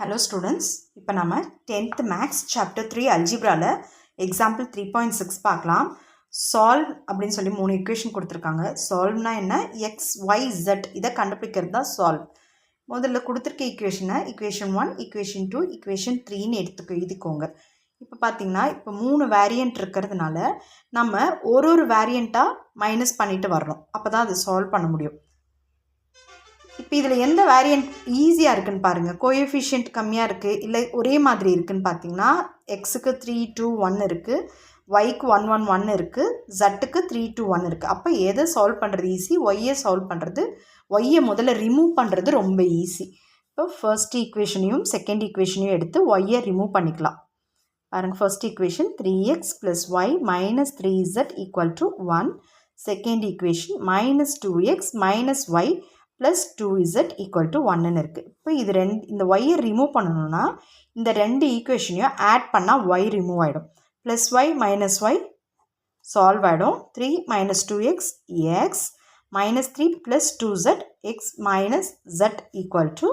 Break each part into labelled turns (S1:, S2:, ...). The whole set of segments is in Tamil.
S1: Hello students, இப்போ நம்ம 10th Maths Chapter 3 Algebraல Example 3.6 பார்க்கலாம். Solve அப்படின்னு சொல்லி 3 equation கொடுத்துருக்காங்க. Solveனா என்ன? X, Y, Z இதை கண்டுபிடிக்கிறது தான் solve. முதல்ல கொடுத்துருக்க equation-ஐ equation 1, equation 2, equation 3ன்னு எழுதிக்கோங்க. இப்போ பார்த்தீங்கன்னா இப்போ 3 வேரியண்ட் இருக்கிறதுனால நம்ம ஒரு வேரியண்ட்டாக மைனஸ் பண்ணிட்டு வரணும். அப்போ தான் அது சால்வ் பண்ண முடியும். இப்போ இதில் எந்த வேரியண்ட் ஈஸியாக இருக்குதுன்னு பாருங்கள். கோஎஃபிஷியன்ட் கம்மியாக இருக்குது இல்லை ஒரே மாதிரி இருக்குதுன்னு பார்த்தீங்கன்னா எக்ஸுக்கு 3, 2, 1 இருக்குது, ஒய்க்கு 1, 1, 1 இருக்குது, ஜட்டுக்கு 3, 2, 1 இருக்குது. அப்போ எதை சால்வ் பண்ணுறது ஈஸி? ஒய்யை சால்வ் பண்ணுறது, ஒய்யை முதல்ல ரிமூவ் பண்ணுறது ரொம்ப ஈஸி. இப்போ ஃபர்ஸ்ட் ஈக்குவேஷனையும் செகண்ட் ஈக்குவேஷனையும் எடுத்து ஒய்யை ரிமூவ் பண்ணிக்கலாம். பாருங்கள், first equation 3x + y - 3z = 1. Second equation -2x - y + 2z = 1ன்னு இருக்குது. இப்போ இந்த ஒய்யை ரிமூவ் பண்ணணும்னா இந்த ரெண்டு ஈக்குவேஷனையும் ஆட் பண்ணால் ஒய் ரிமூவ் ஆகிடும். +y - y சால்வ் ஆகிடும். 3 - 2x x -3 + 2z x - z =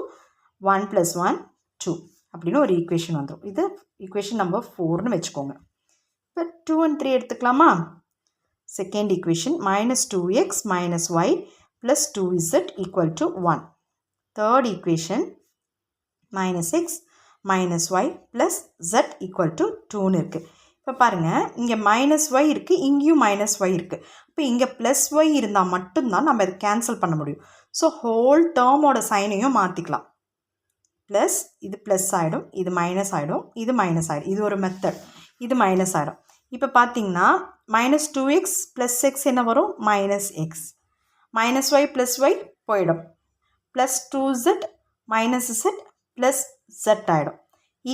S1: 1 + 1 2 அப்படின்னு ஒரு ஈக்குவேஷன் வந்துடும். இது ஈக்குவேஷன் நம்பர் 4ன்னு வச்சுக்கோங்க. இப்போ 2 and 3 எடுத்துக்கலாமா? Second equation -2x - y + 2z = 1. Third equation -x - y + z = 2ன்னு இருக்குது. இப்போ பாருங்கள், இங்கே -y இருக்குது, இங்கேயும் -y இருக்குது. இப்போ இங்கே +y இருந்தால் மட்டும்தான் நம்ம இதை கேன்சல் பண்ண முடியும். ஸோ ஹோல் டேர்மோட சைனையும் மாற்றிக்கலாம். ப்ளஸ் இது ப்ளஸ் ஆகிடும், இது மைனஸ் ஆகிடும், இது மைனஸ் ஆகிடும். இது ஒரு மெத்தட். இது மைனஸ் ஆகிடும். இப்போ பார்த்தீங்கன்னா -2x + x என்ன வரும்? -x. -y + y போயிடும். +2z - z + z ஆகிடும். =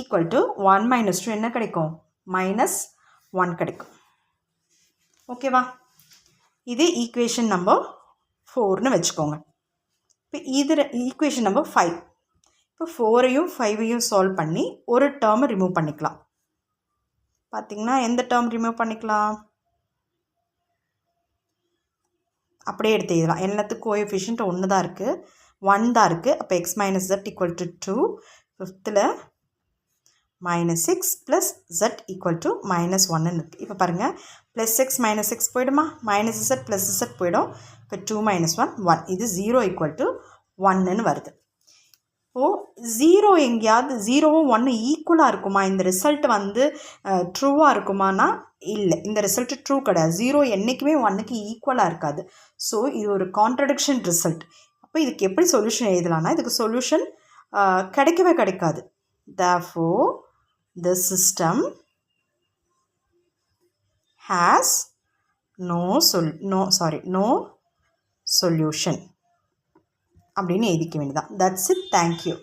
S1: 1 - 2 என்ன கிடைக்கும்? -1 கிடைக்கும். ஓகேவா? இது ஈக்குவேஷன் நம்பர் 4ன்னு வச்சுக்கோங்க. இப்போ இது ஈக்குவேஷன் நம்பர் 5. இப்போ 4ஐயும் 5ஐயும் சால்வ் பண்ணி ஒரு டேர்மை ரிமூவ் பண்ணிக்கலாம். பார்த்திங்கன்னா எந்த டேர்ம் ரிமூவ் பண்ணிக்கலாம்? அப்படியே எடுத்து எழுதலாம். எல்லாத்துக்கும் கோஎஃபிஷியன்ட் 1 தான் இருக்குது, 1 தான் இருக்குது. அப்போ x - z = 2. ஃபிஃப்த்தில் -6 + z = -1ன்னு இருக்குது. இப்போ பாருங்கள், +x - x போயிடுமா? -z + z போயிடும். இப்போ 2 - 1 1. இது 0 = 1ன்னு வருது. இப்போது 0 எங்கேயாவது 0வும் 1 ஈக்குவலாக இருக்குமா? இந்த ரிசல்ட் ட்ரூவாக இருக்குமானா இல்லை, இந்த ரிசல்ட் ட்ரூ கிடையாது. 0 என்றைக்குமே 1க்கு ஈக்குவலாக இருக்காது. ஸோ இது ஒரு கான்ட்ரடிக்ஷன் ரிசல்ட். அப்போ இதுக்கு எப்படி சொல்யூஷன் எழுதலாம்னா, இதுக்கு சொல்யூஷன் கிடைக்கவே கிடைக்காது. therefore the system has no solution அப்படின்னு எழுதிக்க வேண்டியதான். that's it. thank you.